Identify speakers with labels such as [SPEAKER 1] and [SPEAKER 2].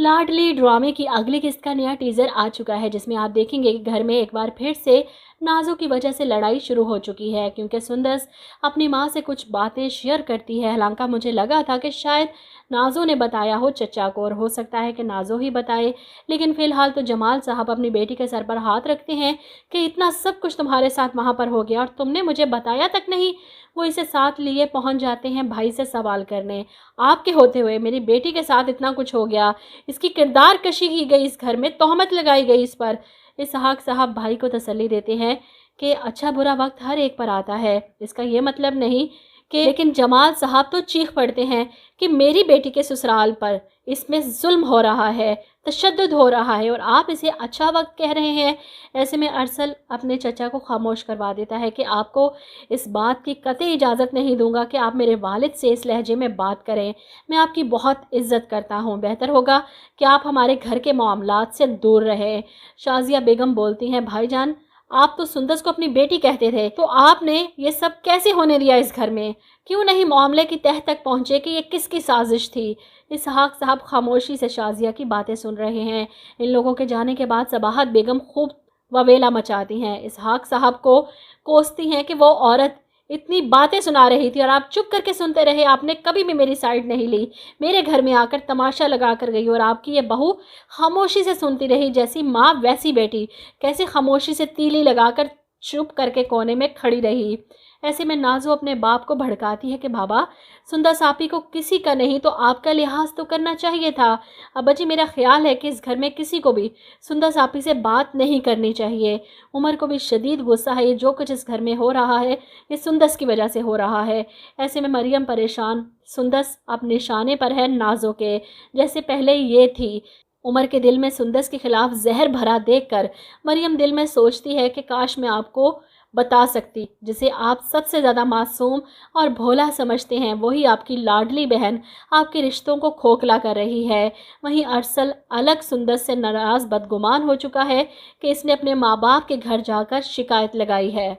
[SPEAKER 1] लाडली ड्रामे की अगली किस्त का नया टीजर आ चुका है, जिसमें आप देखेंगे कि घर में एक बार फिर से नाजो की वजह से लड़ाई शुरू हो चुकी है, क्योंकि सुंदस अपनी माँ से कुछ बातें शेयर करती है। हालांकि मुझे लगा था कि शायद नाजो ने बताया हो चचा को, और हो सकता है कि नाजो ही बताए, लेकिन फिलहाल तो जमाल साहब अपनी बेटी के सर पर हाथ रखते हैं कि इतना सब कुछ तुम्हारे साथ वहाँ पर हो गया और तुमने मुझे बताया तक नहीं। वो इसे साथ लिए पहुँच जाते हैं भाई से सवाल करने, आपके होते हुए मेरी बेटी के साथ इतना कुछ हो गया, इसकी किरदार कशी की गई, इस घर में तोहमत लगाई गई इस पर। इसहाक साहब भाई को तसल्ली देते हैं कि अच्छा बुरा वक्त हर एक पर आता है, इसका ये मतलब नहीं कि, लेकिन जमाल साहब तो चीख पड़ते हैं कि मेरी बेटी के ससुराल पर इसमें जुल्म हो रहा है, तशद्दुद हो रहा है, और आप इसे अच्छा वक्त कह रहे हैं। ऐसे में अरसल अपने चचा को खामोश करवा देता है कि आपको इस बात की कतई इजाज़त नहीं दूंगा कि आप मेरे वालिद से इस लहजे में बात करें। मैं आपकी बहुत इज्जत करता हूँ, बेहतर होगा कि आप हमारे घर के मामलात से दूर रहें। शाजिया बेगम बोलती हैं, भाईजान आप तो सुंदस को अपनी बेटी कहते थे, तो आपने ये सब कैसे होने दिया इस घर में? क्यों नहीं मामले की तह तक पहुँचे कि ये किसकी साजिश थी? इसहाक साहब खामोशी से शाजिया की बातें सुन रहे हैं। इन लोगों के जाने के बाद सबाहत बेगम खूब ववेला मचाती हैं, इसहाक साहब को कोसती हैं कि वो औरत इतनी बातें सुना रही थी और आप चुप करके सुनते रहे, आपने कभी भी मेरी साइड नहीं ली, मेरे घर में आकर तमाशा लगा कर गई, और आपकी ये बहू खामोशी से सुनती रही, जैसी माँ वैसी बेटी, कैसे खामोशी से तीली लगाकर चुप करके कोने में खड़ी रही। ऐसे में नाजो अपने बाप को भड़काती है कि बाबा सुंदस आपी को किसी का नहीं तो आपका लिहाज तो करना चाहिए था। अब्बा जी मेरा ख्याल है कि इस घर में किसी को भी सुंदस आपी से बात नहीं करनी चाहिए। उमर को भी शदीद गुस्सा है, ये जो कुछ इस घर में हो रहा है ये सुंदस की वजह से हो रहा है। ऐसे में मरियम परेशान, सुंदस अब निशाने पर है नाजो के, जैसे पहले ये थी। उमर के दिल में सुंदस के खिलाफ जहर भरा देखकर मरियम दिल में सोचती है कि काश मैं आपको बता सकती, जिसे आप सबसे ज़्यादा मासूम और भोला समझते हैं, वही आपकी लाडली बहन आपके रिश्तों को खोखला कर रही है। वहीं अरसल अलग सुंदस से नाराज़ बदगुमान हो चुका है कि इसने अपने माँ बाप के घर जाकर शिकायत लगाई है।